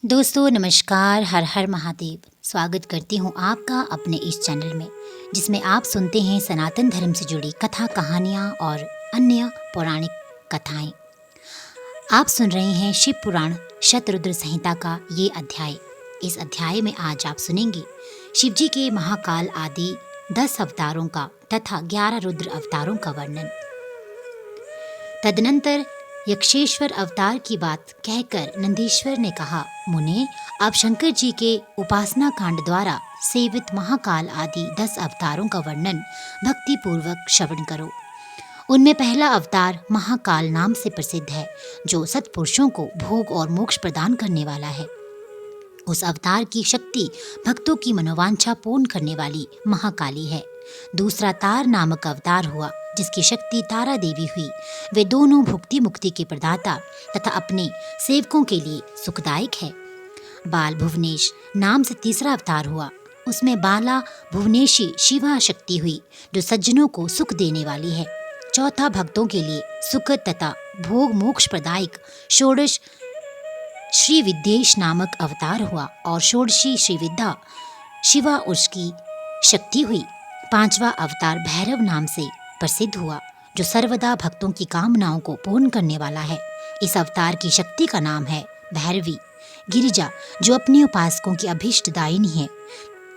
दोस्तों नमस्कार, हर हर महादेव। स्वागत करती हूँ आपका अपने इस चैनल में, जिसमें आप सुनते हैं सनातन धर्म से जुड़ी कथा कहानियाँ और अन्य पौराणिक कथाएं। आप सुन रहे हैं शिव पुराण शतरुद्र संहिता का ये अध्याय। इस अध्याय में आज आप सुनेंगे शिवजी के महाकाल आदि 10 अवतारों का तथा 11 रुद्र अवतारों का वर्णन। तदनंतर यक्षेश्वर अवतार की बात कहकर नंदीश्वर ने कहा, मुने, आप शंकर जी के उपासना कांड द्वारा सेवित महाकाल आदि 10 अवतारों का वर्णन भक्ति पूर्वक श्रवण करो। उनमें पहला अवतार महाकाल नाम से प्रसिद्ध है, जो सत्पुरुषों को भोग और मोक्ष प्रदान करने वाला है। उस अवतार की शक्ति भक्तों की मनोवांछा पूर्ण करने वाली महाकाली है। दूसरा तार नामक अवतार हुआ, जिसकी शक्ति तारा देवी हुई। वे दोनों भुक्ति मुक्ति के प्रदाता तथा अपने सेवकों के लिए सुखदायक है। बाल भुवनेश नाम से तीसरा अवतार हुआ। उसमें बाला भुवनेशी शिवा शक्ति हुई, जो सज्जनों को सुख देने वाली है। चौथा भक्तों के लिए सुख तथा भोग मोक्ष प्रदायक षोडश श्री विद्येश नामक अवतार हुआ और षोडशी श्री विद्या शिवा उसकी शक्ति हुई। पांचवा अवतार भैरव नाम से प्रसिद्ध हुआ, जो सर्वदा भक्तों की कामनाओं को पूर्ण करने वाला है। इस अवतार की शक्ति का नाम है भैरवी। गिरिजा, जो अपने उपासकों की अभीष्ट दायिनी है।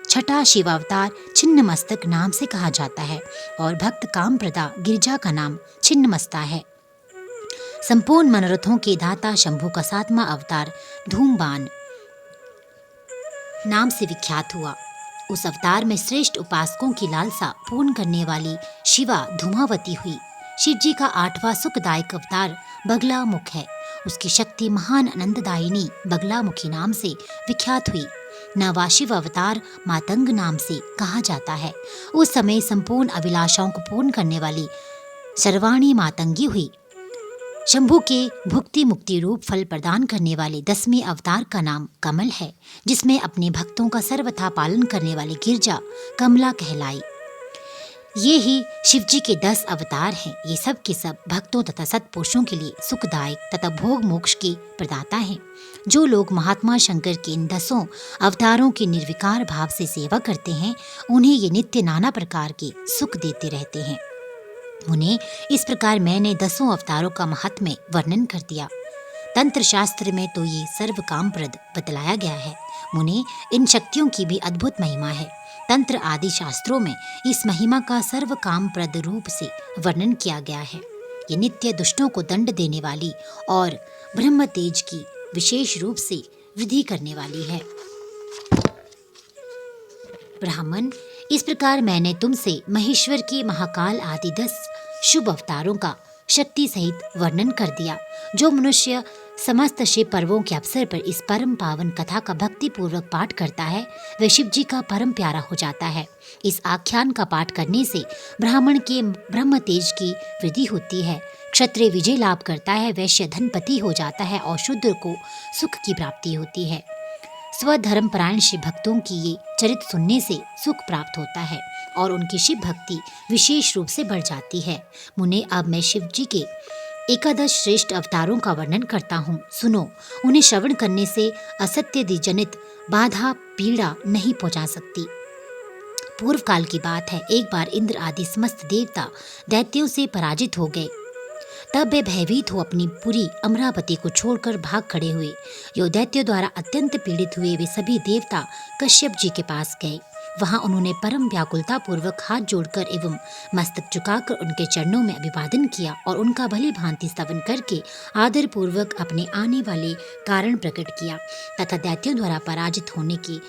छठा शिवावतार छिन्नमस्तक नाम से कहा जाता है और भक्त कामप्रदा गिरिजा का नाम छिन्नमस्ता है। संपूर्ण मनोरथों के दाता शंभु का 7वां अवतार धूमबान नाम से विख्यात हुआ। उस अवतार में श्रेष्ठ उपासकों की लालसा पूर्ण करने वाली शिवा धूमावती हुई। शिवजी का 8वां सुखदायक अवतार बगला मुख है। उसकी शक्ति महान आनंददायिनी बगला मुखी नाम से विख्यात हुई। 9वां शिव अवतार मातंग नाम से कहा जाता है। उस समय संपूर्ण अभिलाषाओं को पूर्ण करने वाली सर्वाणी मातंगी हुई। शंभु के भुक्ति मुक्ति रूप फल प्रदान करने वाले 10वें अवतार का नाम कमल है, जिसमें अपने भक्तों का सर्वथा पालन करने वाली गिरजा कमला कहलाई। ये ही शिवजी के 10 अवतार हैं। ये सब के सब भक्तों तथा सत्पुरुषों के लिए सुखदायक तथा भोग मोक्ष के प्रदाता हैं। जो लोग महात्मा शंकर के इन 10 अवतारों की निर्विकार भाव से सेवा करते हैं, उन्हें ये नित्य नाना प्रकार के सुख देते रहते हैं। उन्हें इस प्रकार मैंने 10 अवतारों का महात्म्य वर्णन कर दिया। तंत्र शास्त्र में तो ये सर्व कामप्रद बतलाया गया है। मुने, इन शक्तियों की भी अद्भुत महिमा है। तंत्र आदि शास्त्रों में इस महिमा का सर्व कामप्रद रूप से वर्णन किया गया है। ये नित्य दुष्टों को दंड देने वाली और ब्रह्म तेज की विशेष रूप से वृद्धि करने वाली है। ब्राह्मण, इस प्रकार मैंने तुमसे महेश्वर के महाकाल आदि 10 शुभ अवतारों का शक्ति सहित वर्णन कर दिया। जो मनुष्य समस्त शिव पर्वों के अवसर पर इस परम पावन कथा का भक्ति पूर्वक पाठ करता है, वह शिव जी का परम प्यारा हो जाता है। इस आख्यान का पाठ करने से ब्राह्मण के ब्रह्म तेज की वृद्धि होती है, क्षत्रिय विजय लाभ करता है, वैश्य धनपति हो जाता है और शूद्र को सुख की प्राप्ति होती है। स्वधर्म परायण शिव भक्तों की ये चरित्र सुनने से सुख प्राप्त होता है और उनकी शिव भक्ति विशेष रूप से बढ़ जाती है। मुने, अब मैं शिव जी के 11 श्रेष्ठ अवतारों का वर्णन करता हूँ, सुनो। उन्हें श्रवण करने से असत्य जनित बाधा पीड़ा नहीं पहुँचा सकती। पूर्व काल की बात है, एक बार इंद्र आदि समस्त देवता दैत्यों से पराजित हो गए। तब वे भयभीत हो अपनी पुरी अमरावती को छोड़कर भाग खड़े हुए। यो दैत्यों द्वारा अत्यंत पीड़ित हुए वे सभी देवता कश्यप जी के पास गए। वहां उन्होंने परम व्याकुलता पूर्वक हाथ जोड़कर एवं मस्तक झुकाकर उनके चरणों में अभिवादन किया और उनका भली भांति स्तवन करके आदर पूर्वक अपने आने वाले कारण प्रकट किया तथा दैत्यों द्वारा पराजित होने के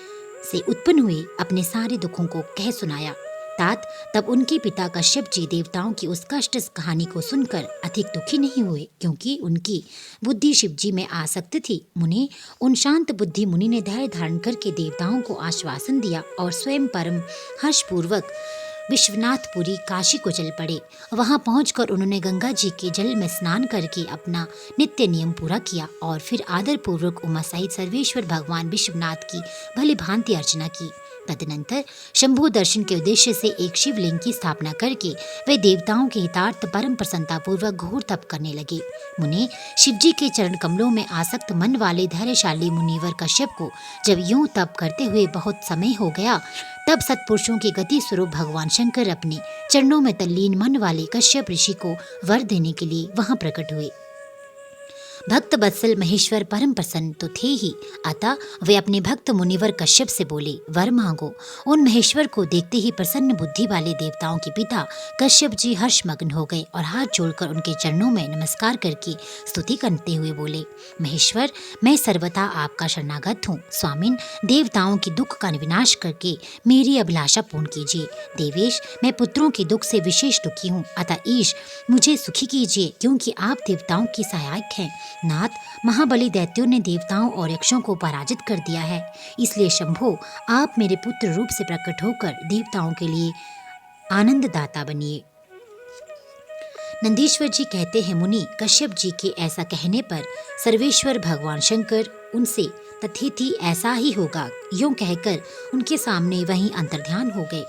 से उत्पन्न हुए अपने सारे दुखों को कह सुनाया। तात तब उनके पिता कश्यप जी देवताओं की उस कष्ट कहानी को सुनकर अधिक दुखी नहीं हुए, क्योंकि उनकी बुद्धि शिव जी में आसक्त थी। मुनि, उन शांत बुद्धि मुनि ने धैर्य धारण करके देवताओं को आश्वासन दिया और स्वयं परम हर्षपूर्वक विश्वनाथपुरी काशी को चल पड़े। वहां पहुंचकर उन्होंने गंगा जी के जल में स्नान करके अपना नित्य नियम पूरा किया और फिर आदर पूर्वक उमा सहित सर्वेश्वर भगवान विश्वनाथ की भली भांति अर्चना की। तदनंतर शंभु दर्शन के उद्देश्य से एक शिवलिंग की स्थापना करके वे देवताओं के हितार्थ परम प्रसन्नतापूर्वक घोर तप करने लगे। मुने शिवजी के चरण कमलों में आसक्त मन वाले धैर्यशाली मुनिवर कश्यप को जब यूं तप करते हुए बहुत समय हो गया, तब सत्पुरुषों के गति स्वरूप भगवान शंकर अपने चरणों में तल्लीन मन वाले कश्यप ऋषि को वर देने के लिए वहां प्रकट हुए। भक्त बत्सल महेश्वर परम प्रसन्न तो थे ही, अतः वे अपने भक्त मुनिवर कश्यप से बोले, वर मांगो। उन महेश्वर को देखते ही प्रसन्न बुद्धि वाले देवताओं के पिता कश्यप जी हर्षमग्न हो गए और हाथ जोड़कर उनके चरणों में नमस्कार करके स्तुति करते हुए बोले, महेश्वर, मैं सर्वथा आपका शरणागत हूँ। स्वामिन, देवताओं के दुख का विनाश करके मेरी अभिलाषा पूर्ण कीजिए। देवेश, मैं पुत्रों के दुख से विशेष दुखी हूँ, अतः ईश मुझे सुखी कीजिए, क्योंकि आप देवताओं की सहायक हैं। नाथ, महाबली दैत्यों ने देवताओं और यक्षों को पराजित कर दिया है, इसलिए शंभो, आप मेरे पुत्र रूप से प्रकट होकर देवताओं के लिए आनंददाता बनिए। नंदीश्वर जी कहते हैं, मुनि, कश्यप जी के ऐसा कहने पर सर्वेश्वर भगवान शंकर उनसे तथेति ऐसा ही होगा यूं कहकर उनके सामने वहीं अंतर्ध्यान हो गए।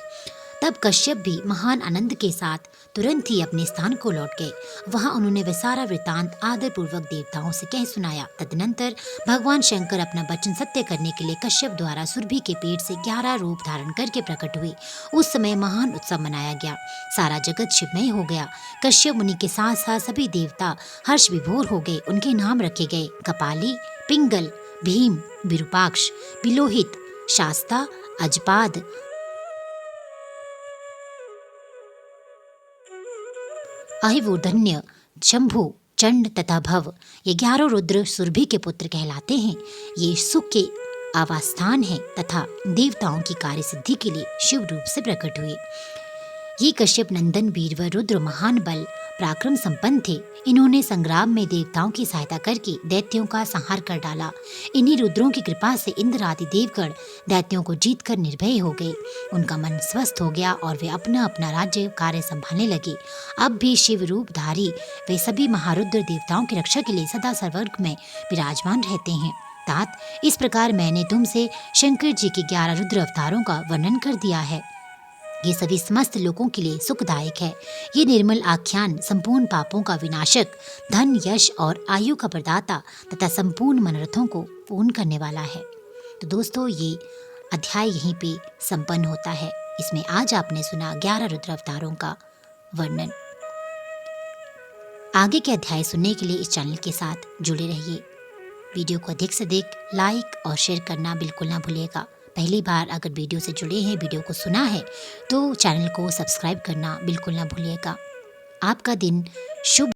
तब कश्यप भी महान आनंद के साथ तुरंत ही अपने स्थान को लौट गए। वहां उन्होंने वह सारा वृतांत आदर पूर्वक देवताओं से कह सुनाया। तदनंतर भगवान शंकर अपना वचन सत्य करने के लिए कश्यप द्वारा सुरभि के पेट से 11 रूप धारण करके प्रकट हुए। उस समय महान उत्सव मनाया गया, सारा जगत शिवमय हो गया। कश्यप मुनि के साथ साथ सभी देवता हर्ष विभोर हो गए। उनके नाम रखे गए कपाली, पिंगल, भीम, विरूपाक्ष, बिलोहित, शास्ता, अजपाद, अहिवोधन्य, शंभु, चंड तथा भव। ये 11 रुद्र सुरभि के पुत्र कहलाते हैं। ये सुख के आवास्थान हैं तथा देवताओं की कार्य सिद्धि के लिए शिव रूप से प्रकट हुए। ये कश्यप नंदन वीरवर रुद्र महान बल पराक्रम संपन्न थे। इन्होंने संग्राम में देवताओं की सहायता करके दैत्यों का संहार कर डाला। इन्हीं रुद्रों की कृपा से इंद्र आदि देवगण दैत्यों को जीतकर निर्भय हो गए। उनका मन स्वस्थ हो गया और वे अपना अपना राज्य कार्य संभालने लगे। अब भी शिव रूपधारी वे सभी महारुद्र देवताओं की रक्षा के लिए सदा सर्वर्ग में विराजमान रहते हैं। तात, इस प्रकार मैंने तुमसे शंकर जी के 11 रुद्र अवतारों का वर्णन कर दिया है। ये सभी समस्त लोगों के लिए सुखदायक है। ये निर्मल आख्यान संपूर्ण पापों का विनाशक, धन, यश और आयु का प्रदाता तथा संपूर्ण मनोरथों को पूर्ण करने वाला है। तो दोस्तों, ये अध्याय यहीं पे संपन्न होता है। इसमें आज आपने सुना 11 रुद्र अवतारों का वर्णन। आगे के अध्याय सुनने के लिए इस चैनल के साथ जुड़े रहिए। वीडियो को अधिक से अधिक लाइक और शेयर करना बिल्कुल ना भूलिएगा। पहली बार अगर वीडियो से जुड़े हैं, वीडियो को सुना है, तो चैनल को सब्सक्राइब करना बिल्कुल ना भूलिएगा। आपका दिन शुभ